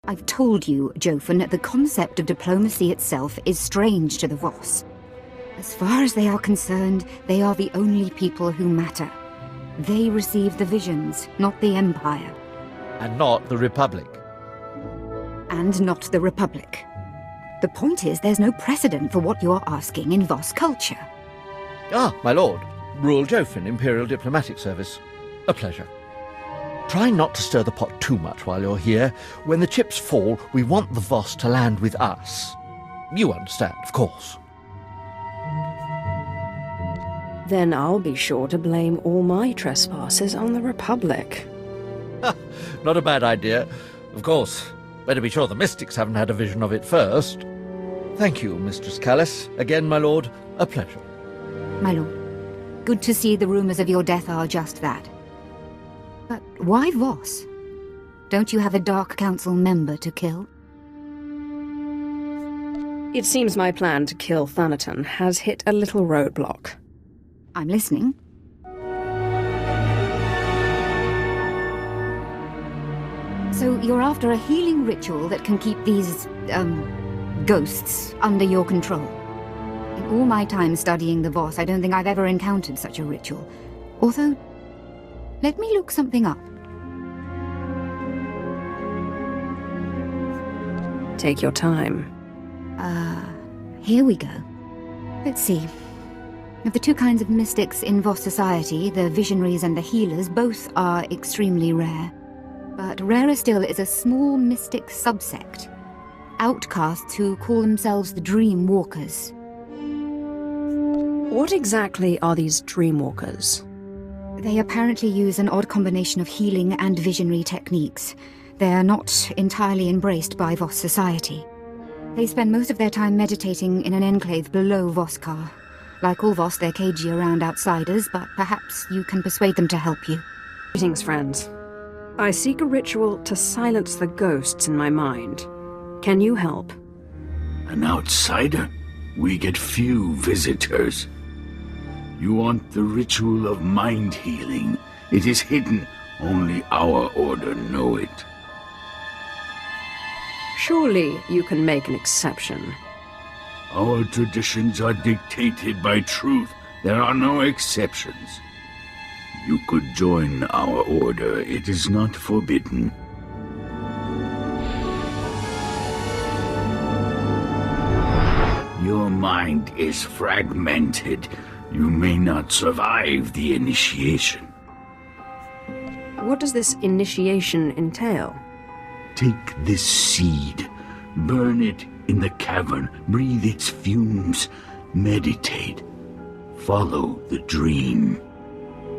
I've told you, Jofen, the concept of diplomacy itself is strange to the Voss. As far as they are concerned, they are the only people who matter. They receive the visions, not the Empire. And not the Republic. And not the Republic. The point is, there's no precedent for what you're asking in Voss culture. Ah, my lord. Rural Jofen, Imperial Diplomatic Service. A pleasure. Try not to stir the pot too much while you're here. When the chips fall, we want the Voss to land with us. You understand, of course. Then I'll be sure to blame all my trespasses on the Republic. Not a bad idea. Of course, better be sure the mystics haven't had a vision of it first. Thank you, Mistress Callis. Again, my lord, a pleasure. My lord, good to see the rumors of your death are just that. But why Voss? Don't you have a Dark Council member to kill? It seems my plan to kill Thanaton has hit a little roadblock. I'm listening. So you're after a healing ritual that can keep these, ghosts under your control. In all my time studying the Voss, I don't think I've ever encountered such a ritual. Although, let me look something up. Take your time. Here we go. Let's see. Of the two kinds of mystics in Voss society, the visionaries and the healers, both are extremely rare. But rarer still is a small mystic subsect. Outcasts who call themselves the Dream Walkers. What exactly are these Dreamwalkers? They apparently use an odd combination of healing and visionary techniques. They're not entirely embraced by Voss society. They spend most of their time meditating in an enclave below Voskar. Like all Voss, they're cagey around outsiders, but perhaps you can persuade them to help you. Greetings, friends. I seek a ritual to silence the ghosts in my mind. Can you help? An outsider? We get few visitors. You want the ritual of mind healing. It is hidden. Only our order know it. Surely you can make an exception. Our traditions are dictated by truth. There are no exceptions. You could join our order. It is not forbidden. Your mind is fragmented. You may not survive the initiation. What does this initiation entail? Take this seed, burn it in the cavern, breathe its fumes, meditate, follow the dream.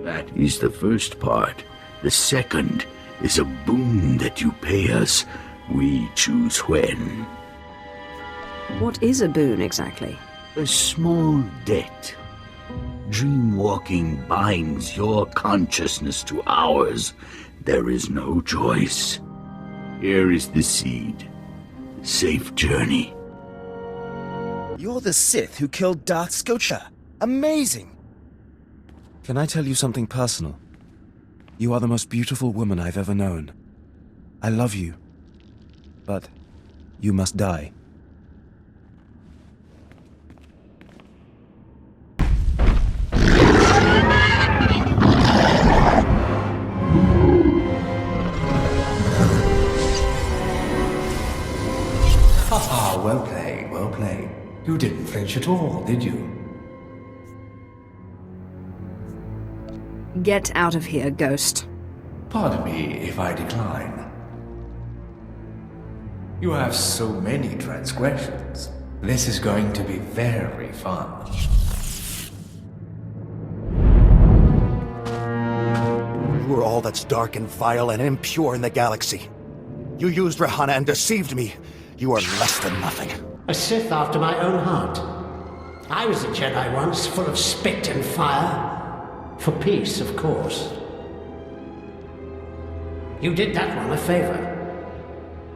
That is the first part. The second is a boon that you pay us. We choose when. What is a boon exactly? A small debt. Dreamwalking binds your consciousness to ours. There is no choice. Here is the seed. Safe journey. You're the Sith who killed Darth Scotia. Amazing! Can I tell you something personal? You are the most beautiful woman I've ever known. I love you. But you must die. Haha, well played, well played. You didn't flinch at all, did you? Get out of here, ghost. Pardon me if I decline. You have so many transgressions. This is going to be very fun. You are all that's dark and vile and impure in the galaxy. You used Rahana and deceived me. You are less than nothing. A Sith after my own heart. I was a Jedi once, full of spit and fire. For peace, of course. You did that one a favor.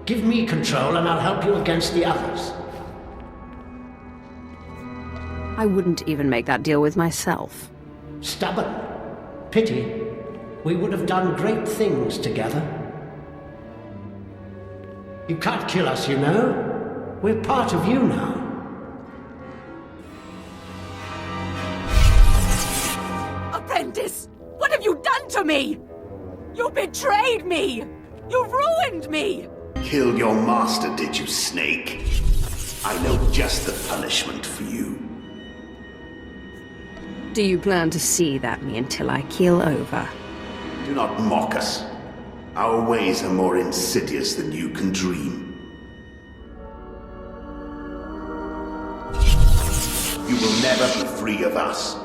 Give me control and I'll help you against the others. I wouldn't even make that deal with myself. Stubborn. Pity. We would have done great things together. You can't kill us, you know. We're part of you now. Apprentice! What have you done to me? You betrayed me! You ruined me! Killed your master, did you, Snake? I know just the punishment for you. Do you plan to seethe at me until I keel over? Do not mock us. Our ways are more insidious than you can dream. You will never be free of us.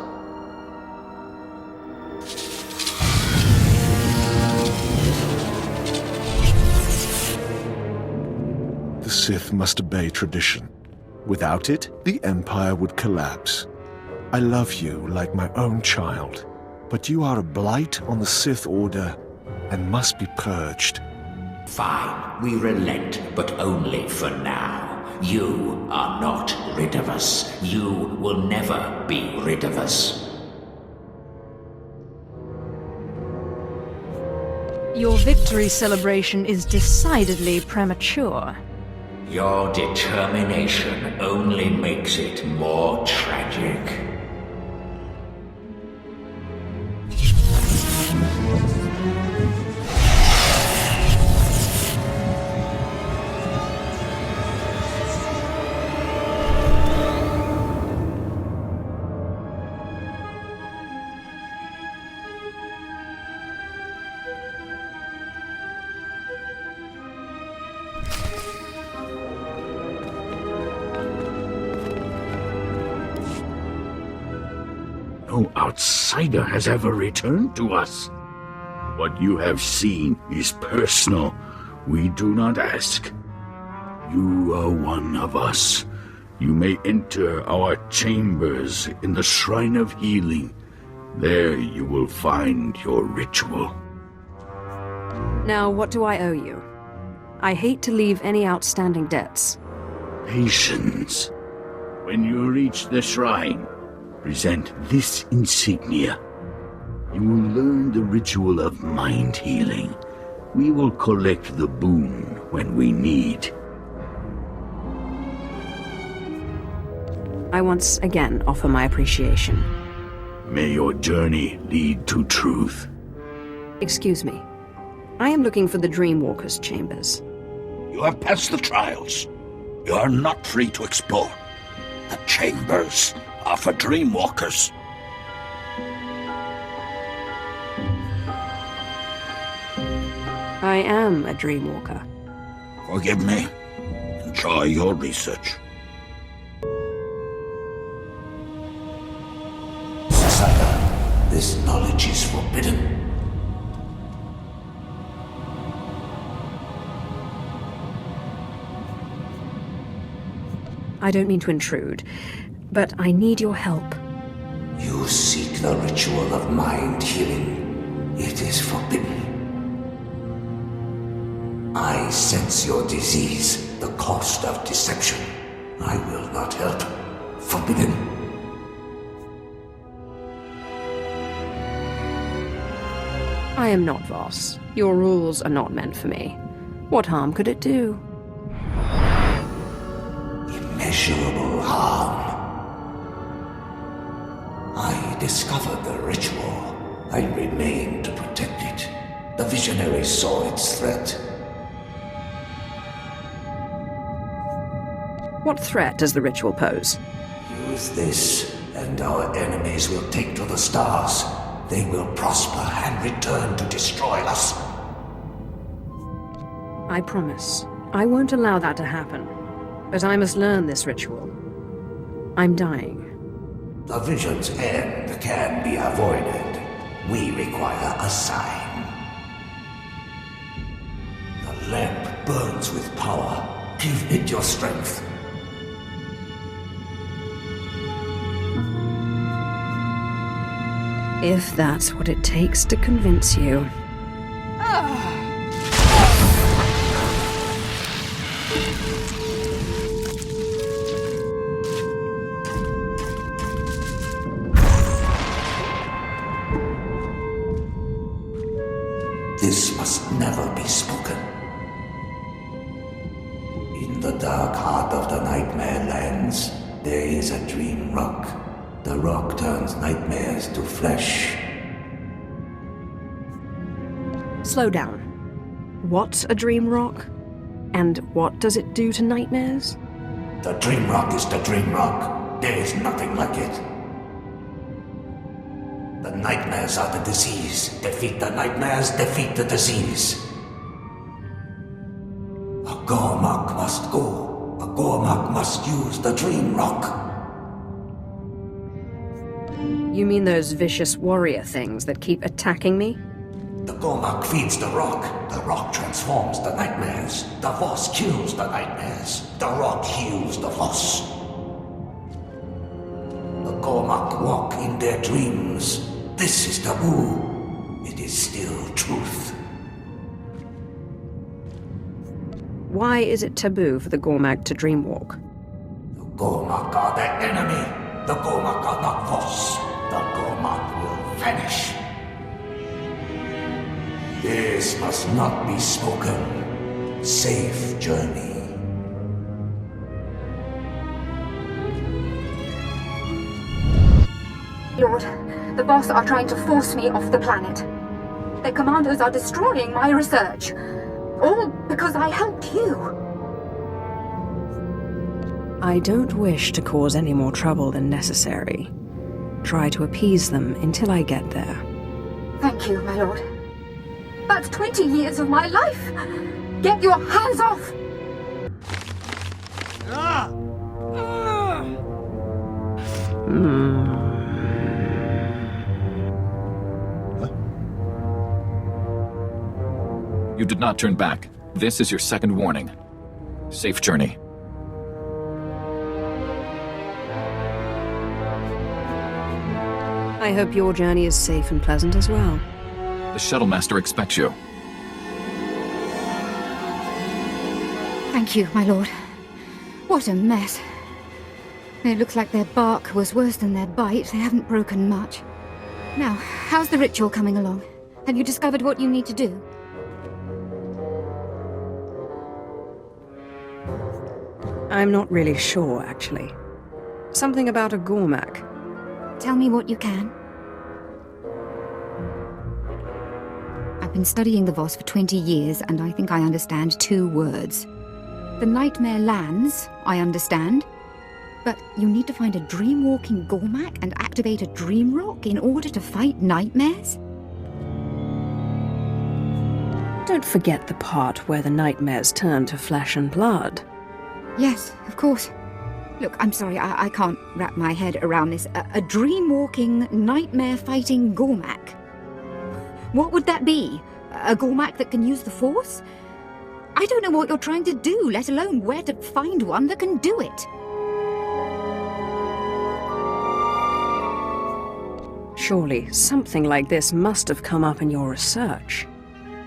The Sith must obey tradition. Without it, the Empire would collapse. I love you like my own child, but you are a blight on the Sith Order and must be purged. Fine, we relent, but only for now. You are not rid of us. You will never be rid of us. Your victory celebration is decidedly premature. Your determination only makes it more tragic. No outsider has ever returned to us. What you have seen is personal. We do not ask. You are one of us. You may enter our chambers in the Shrine of Healing. There you will find your ritual. Now, what do I owe you? I hate to leave any outstanding debts. Patience. When you reach the shrine, present this insignia. You will learn the ritual of mind healing. We will collect the boon when we need. I once again offer my appreciation. May your journey lead to truth. Excuse me. I am looking for the Dreamwalker's chambers. You have passed the trials. You are not free to explore. The chambers are for Dreamwalkers. I am a Dreamwalker. Forgive me. Enjoy your research. Sire, this knowledge is forbidden. I don't mean to intrude, but I need your help. You seek the ritual of mind healing. It is forbidden. I sense your disease, the cost of deception. I will not help. Forbidden. I am not Voss. Your rules are not meant for me. What harm could it do? Immeasurable harm. I discovered the ritual. I remained to protect it. The visionary saw its threat. What threat does the ritual pose? Use this, and our enemies will take to the stars. They will prosper and return to destroy us. I promise. I won't allow that to happen. But I must learn this ritual. I'm dying. The vision's end can be avoided. We require a sign. The lamp burns with power. Give it your strength. If that's what it takes to convince you. This must never be spoken. In the dark heart of the Nightmare Lands, there is a dream rock. The rock turns nightmares to flesh. Slow down. What's a dream rock? And what does it do to nightmares? The dream rock is the dream rock. There is nothing like it. The nightmares are the disease. Defeat the nightmares, defeat the disease. A Gormak must go. A Gormak must use the dream rock. You mean those vicious warrior things that keep attacking me? The Gormak feeds the rock. The rock transforms the nightmares. The Voss kills the nightmares. The rock heals the Voss. The Gormak walk in their dreams. This is taboo. It is still truth. Why is it taboo for the Gormak to dreamwalk? The Gormak are their enemy. The Gormak are not Voss. The Gormak will vanish. This must not be spoken. Safe journey. Lord, the Voss are trying to force me off the planet. Their commandos are destroying my research. All because I helped you. I don't wish to cause any more trouble than necessary. Try to appease them until I get there. Thank you, my lord. That's 20 years of my life! Get your hands off! You did not turn back. This is your second warning. Safe journey. I hope your journey is safe and pleasant as well. The shuttle master expects you. Thank you, my lord. What a mess. It looks like their bark was worse than their bite. They haven't broken much. Now, how's the ritual coming along? Have you discovered what you need to do? I'm not really sure, actually. Something about a Gormak. Tell me what you can. I've been studying the Voss for 20 years, and I think I understand 2 words. The Nightmare Lands, I understand. But you need to find a dream-walking Gormak and activate a dream rock in order to fight nightmares? Don't forget the part where the nightmares turn to flesh and blood. Yes, of course. Look, I'm sorry, I can't wrap my head around this. A dream-walking, nightmare-fighting Gormak. What would that be? A Gormak that can use the Force? I don't know what you're trying to do, let alone where to find one that can do it. Surely, something like this must have come up in your research.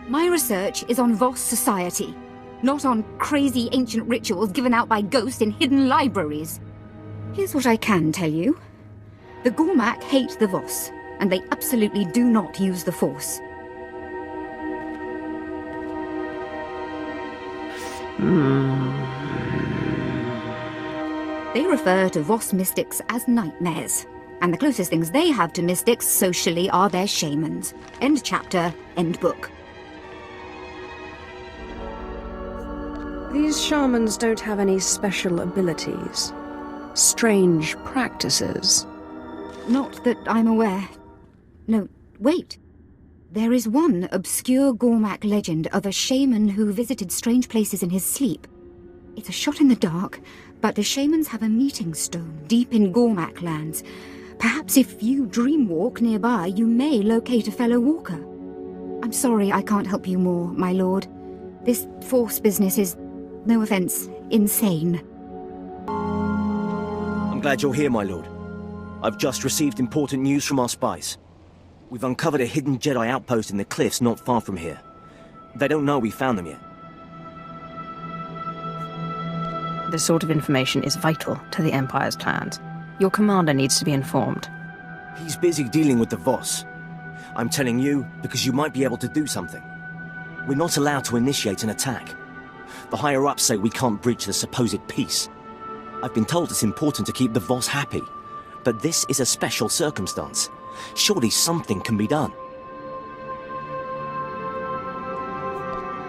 My research is on Voss society, not on crazy ancient rituals given out by ghosts in hidden libraries. Here's what I can tell you. The Gormak hate the Voss, and they absolutely do not use the Force. They refer to Voss mystics as nightmares, and the closest things they have to mystics socially are their shamans. End chapter, end book. These shamans don't have any special abilities. Strange practices. Not that I'm aware. No, wait. There is one obscure Gormak legend of a shaman who visited strange places in his sleep. It's a shot in the dark, but the shamans have a meeting stone deep in Gormak lands. Perhaps if you dreamwalk nearby, you may locate a fellow walker. I'm sorry I can't help you more, my lord. This Force business is, no offense, insane. I'm glad you're here, my lord. I've just received important news from our spies. We've uncovered a hidden Jedi outpost in the cliffs not far from here. They don't know we found them yet. This sort of information is vital to the Empire's plans. Your commander needs to be informed. He's busy dealing with the Voss. I'm telling you because you might be able to do something. We're not allowed to initiate an attack. The higher-ups say we can't breach the supposed peace. I've been told it's important to keep the Voss happy, but this is a special circumstance. Surely something can be done.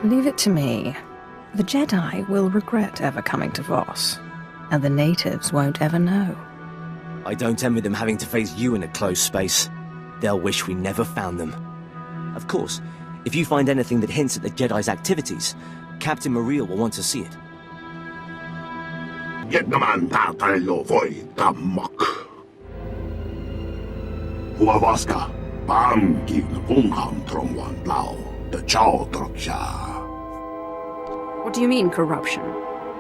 Leave it to me. The Jedi will regret ever coming to Voss, and the natives won't ever know. I don't envy them having to face you in a closed space. They'll wish we never found them. Of course, if you find anything that hints at the Jedi's activities, Captain Maria will want to see it. What do you mean, corruption?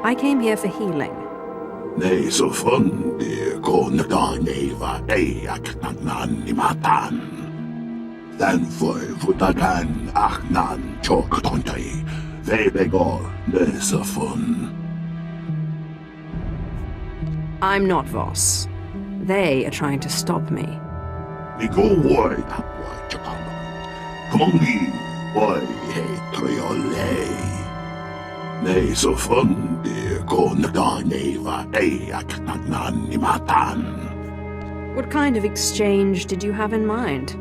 I came here for healing. I'm not Voss. They are trying to stop me. What kind of exchange did you have in mind?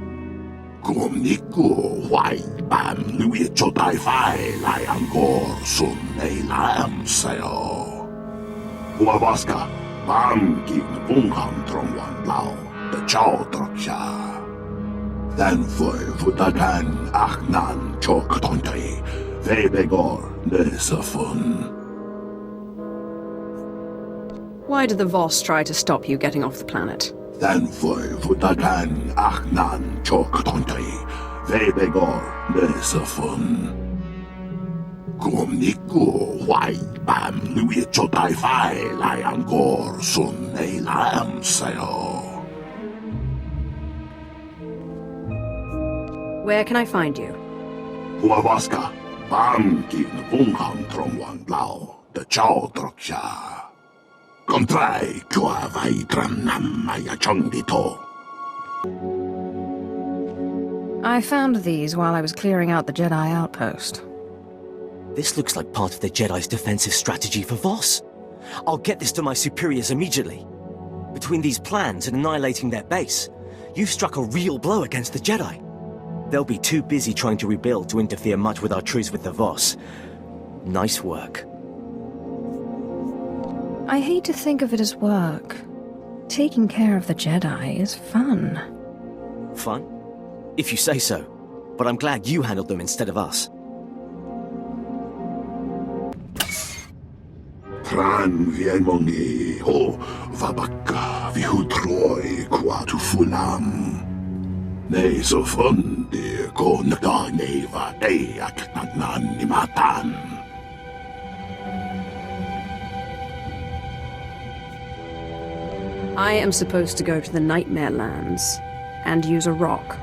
Why did the Voss try to stop you getting off the planet? Where can I find you? I found these while I was clearing out the Jedi outpost. This looks like part of the Jedi's defensive strategy for Voss. I'll get this to my superiors immediately. Between these plans and annihilating their base, you've struck a real blow against the Jedi. They'll be too busy trying to rebuild to interfere much with our truce with the Voss. Nice work. I hate to think of it as work. Taking care of the Jedi is fun. Fun? If you say so. But I'm glad you handled them instead of us. Tran vienmongi ho vabaka vihutroi quatu fulam. Ne so fundi ko naganeva eak nagnanimatan. I am supposed to go to the Nightmare Lands and use a rock.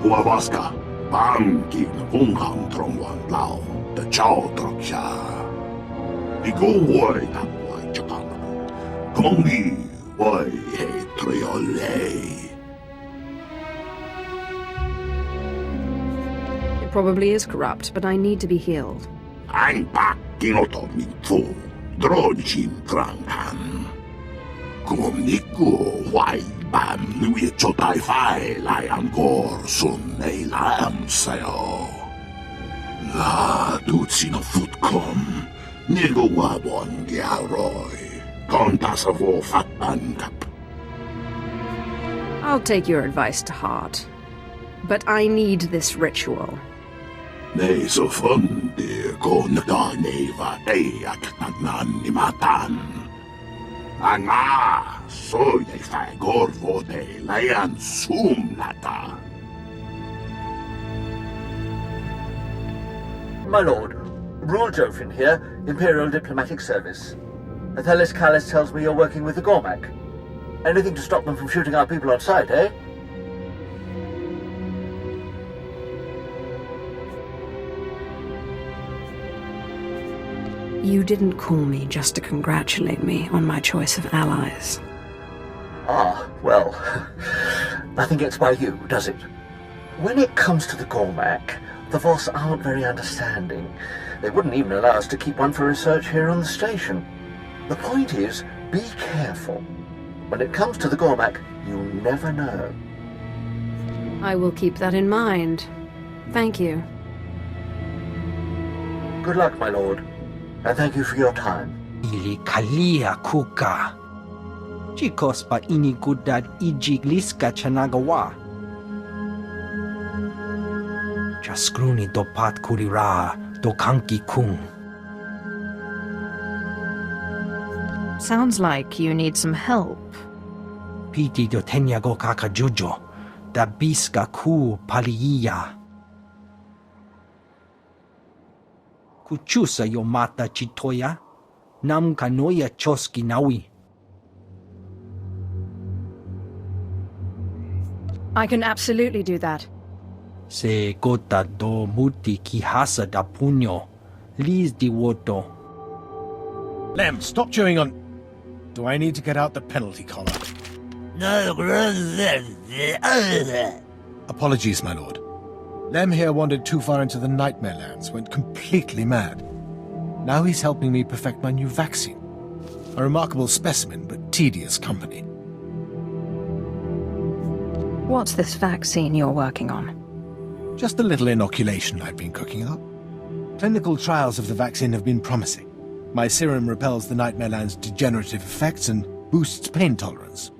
Huavaska, Bankin Ungham Trongwan Lao, the Chow Troksha. Bigo Wai Tapwai Chapana. Kongi Wai He Triole. It probably is corrupt, but I need to be healed. Ang Pakinoto Minfu, Drojin Tranghan. Kumniku Wai Bam Lui Chotai Fai Liam Gor Sun Nei Lam Sayo. La Dutsino Futcom, Nigo Wabon Giaroi, Contasavo Fatbankap. I'll take your advice to heart, but I need this ritual. Nei so fundi ko naganeva eak nagnanimatan. Anga so ye fai gorvo de layan sumlata. My lord, Rule Jofin here, Imperial Diplomatic Service. Athelis Callis tells me you're working with the Gormak. Anything to stop them from shooting our people on sight, eh? You didn't call me just to congratulate me on my choice of allies. Ah, well, nothing gets by you, does it? When it comes to the Gormak, the Voss aren't very understanding. They wouldn't even allow us to keep one for research here on the station. The point is, be careful. When it comes to the Gormak, you never know. I will keep that in mind. Thank you. Good luck, my lord, and thank you for your time. Ili kalia kuka. Chikos pa ini gudad ijigliska chanagawa. Chaskruni dopat kurira dokanki kung. Sounds like you need some help. Piti do tenyago kakajujo. Da biska ku paliya. Kuchusa yo mata chitoya. Nam kanoya choski nawi. I can absolutely do that. Se gota do muti kihasa da puño. Lis di woto. Lem, stop chewing on... Do I need to get out the penalty collar? Apologies, my lord. Lem here wandered too far into the Nightmare Lands, went completely mad. Now he's helping me perfect my new vaccine. A remarkable specimen, but tedious company. What's this vaccine you're working on? Just a little inoculation I've been cooking up. Clinical trials of the vaccine have been promising. My serum repels the Nightmare Land's degenerative effects and boosts pain tolerance.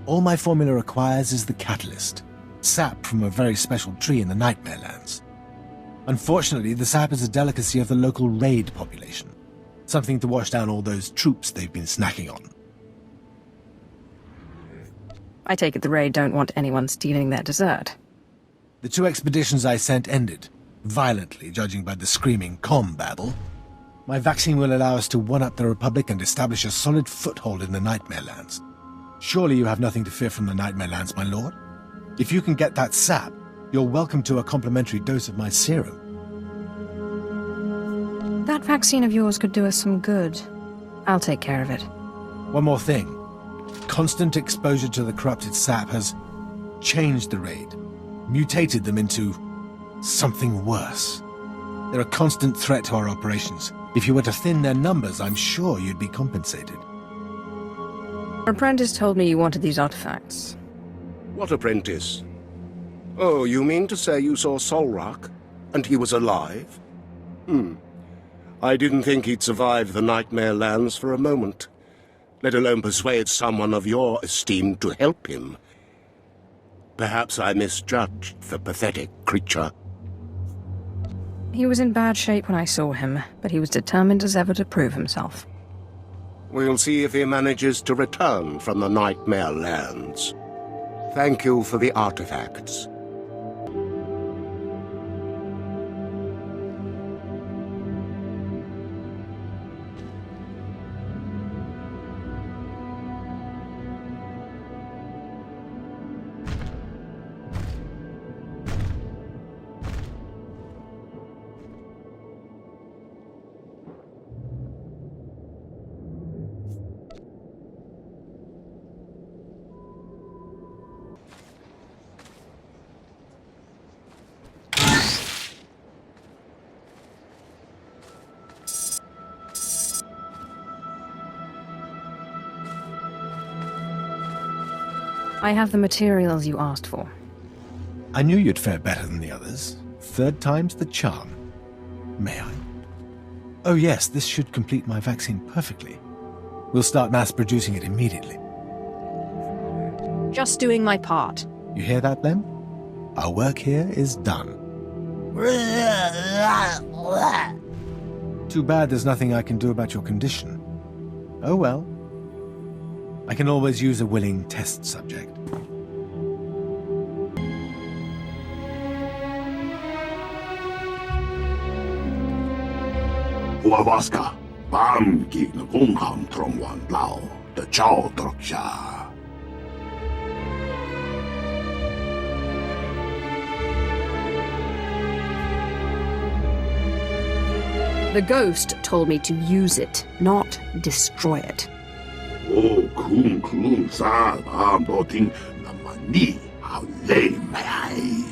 All my formula requires is the catalyst, sap from a very special tree in the Nightmare Lands. Unfortunately, the sap is a delicacy of the local raid population, something to wash down all those troops they've been snacking on. I take it the raid don't want anyone stealing their dessert. The 2 expeditions I sent ended, violently judging by the screaming comm babble. My vaccine will allow us to one-up the Republic and establish a solid foothold in the Nightmare Lands. Surely you have nothing to fear from the Nightmare Lands, my lord? If you can get that sap, you're welcome to a complimentary dose of my serum. That vaccine of yours could do us some good. I'll take care of it. One more thing. Constant exposure to the corrupted sap has changed the raid, mutated them into something worse. They're a constant threat to our operations. If you were to thin their numbers, I'm sure you'd be compensated. Our apprentice told me you wanted these artifacts. What apprentice? Oh, you mean to say you saw Solrak, and he was alive? I didn't think he'd survive the Nightmare Lands for a moment, let alone persuade someone of your esteem to help him. Perhaps I misjudged the pathetic creature. He was in bad shape when I saw him, but he was determined as ever to prove himself. We'll see if he manages to return from the Nightmare Lands. Thank you for the artifacts. I have the materials you asked for. I knew you'd fare better than the others. 3rd time's the charm. May I? Oh yes, this should complete my vaccine perfectly. We'll start mass-producing it immediately. Just doing my part. You hear that, Lem? Our work here is done. Too bad there's nothing I can do about your condition. Oh well. I can always use a willing test subject. Huavaska, Bamki na Kungham Trongwan Blau, the Chow Troksha. The ghost told me to use it, not destroy it. O kung klung sa noting namani how lame mai.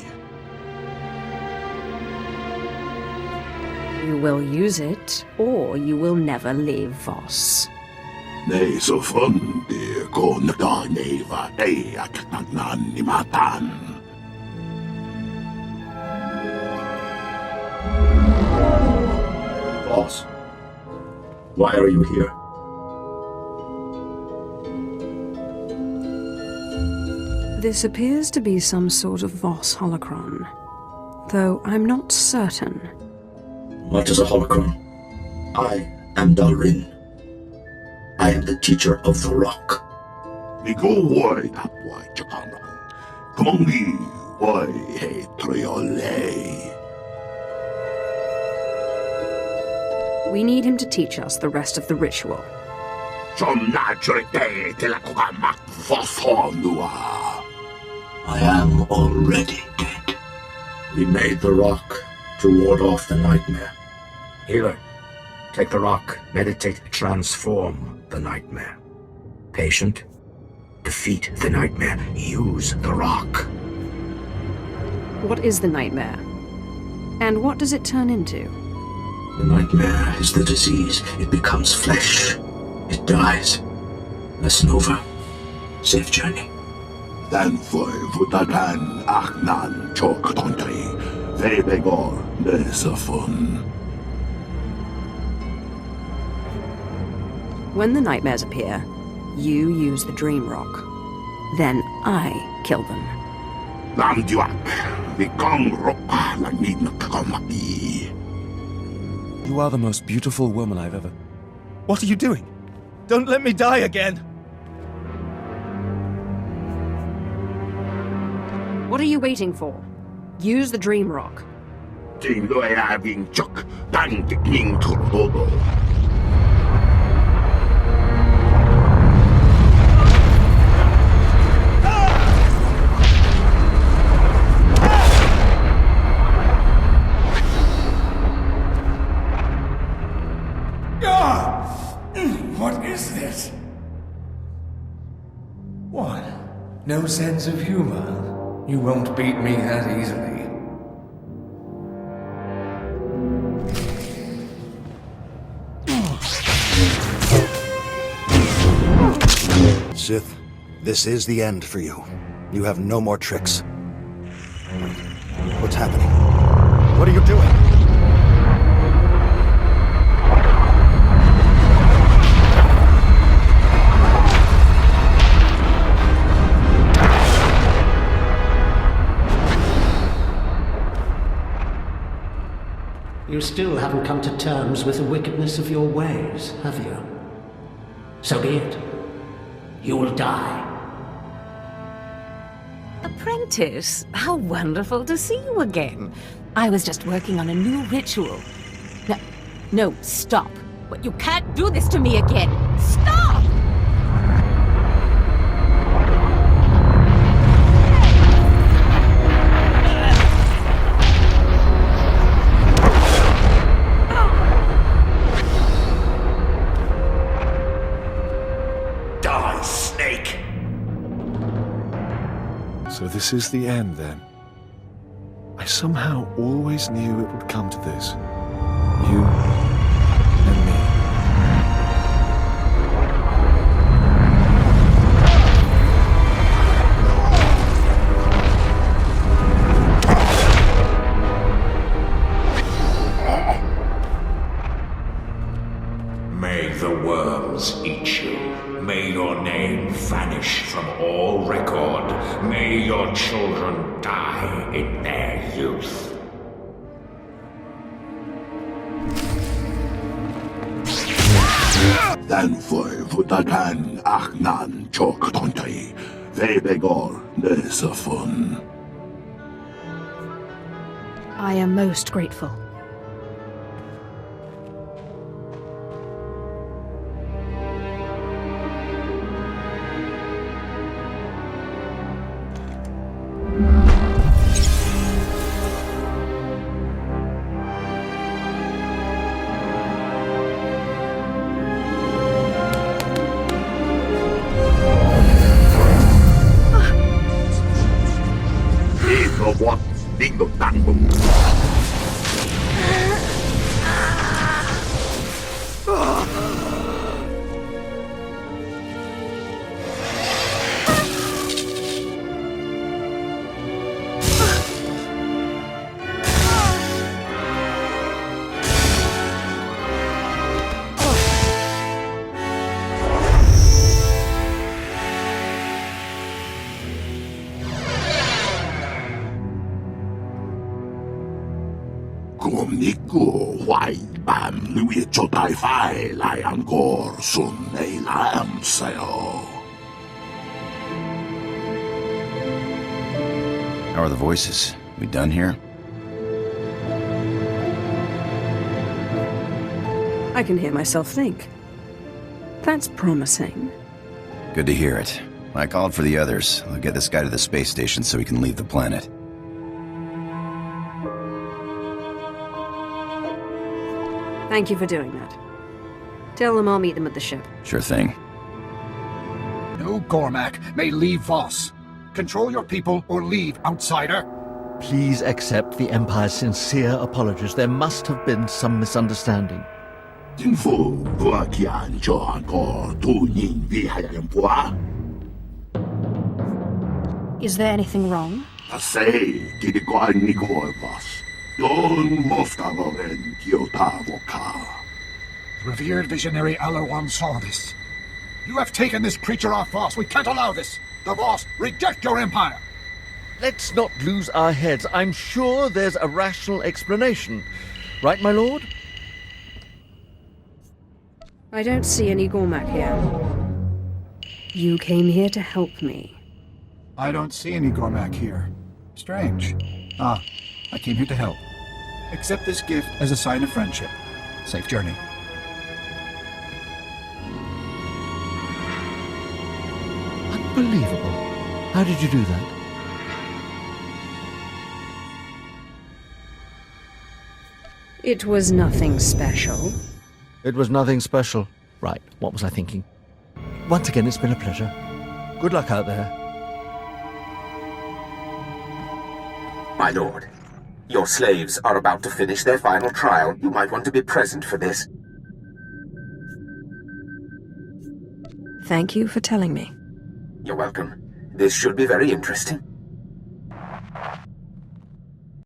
You will use it, or you will never leave Voss. Nei so fundi ko neva ei aknan ni matan. Boss, why are you here? This appears to be some sort of Voss holocron, though I'm not certain. What is a holocron? I am Dalrin. I am the teacher of the rock. We go wide up wide Japan. Kumongi why hey triole. We need him to teach us the rest of the ritual. I am already dead. We made the rock to ward off the nightmare. Healer, take the rock, meditate, transform the nightmare. Patient, defeat the nightmare, use the rock. What is the nightmare? And what does it turn into? The nightmare is the disease. It becomes flesh. It dies. Lesson over. Safe journey. Then for Vutagan Aknan Choktontai, Vebegor Nesafun. When the nightmares appear, you use the dream rock. Then I kill them. You are the most beautiful woman I've ever... What are you doing? Don't let me die again! What are you waiting for? Use the dream rock. What is this? What? No sense of humor? You won't beat me that easily. Sith, this is the end for you. You have no more tricks. What's happening? What are you doing? You still haven't come to terms with the wickedness of your ways, have you? So be it. You will die. Apprentice, how wonderful to see you again. I was just working on a new ritual. No, stop. But you can't do this to me again. Stop! So this is the end, then? I somehow always knew it would come to this. You and me. May the worms eat you. May your name vanish from all record. May your children die in their youth. Then for Vutagan Aknan Choktontai, Vebegor Nesafun. I am most grateful. Gồm ní cô hoài bàn lưu ý cho tai phải lại ăn gor xuân ấy làm sao. How are the voices? We done here? I can hear myself think. That's promising. Good to hear it. I called for the others. I'll get this guy to the space station so he can leave the planet. Thank you for doing that. Tell them I'll meet them at the ship. Sure thing. No Gormak may leave Voss. Control your people or leave, outsider. Please accept the Empire's sincere apologies. There must have been some misunderstanding. Chính phủ vừa kiện cho có tu nhìn vì hay làm quá. Is there anything wrong? Ta say, ki di ko ni ko Voss. Don mofta moren kiota voka. Revered visionary Alarwan saw this. You have taken this creature off Voss. We can't allow this. The Voss reject your empire. Let's not lose our heads. I'm sure there's a rational explanation. Right, my lord? I don't see any Gormak here. You came here to help me. I don't see any Gormak here. Strange. Ah, I came here to help. Accept this gift as a sign of friendship. Safe journey. Unbelievable. How did you do that? It was nothing special. It was nothing special. Right, what was I thinking? Once again, it's been a pleasure. Good luck out there. My lord, your slaves are about to finish their final trial. You might want to be present for this. Thank you for telling me. You're welcome. This should be very interesting.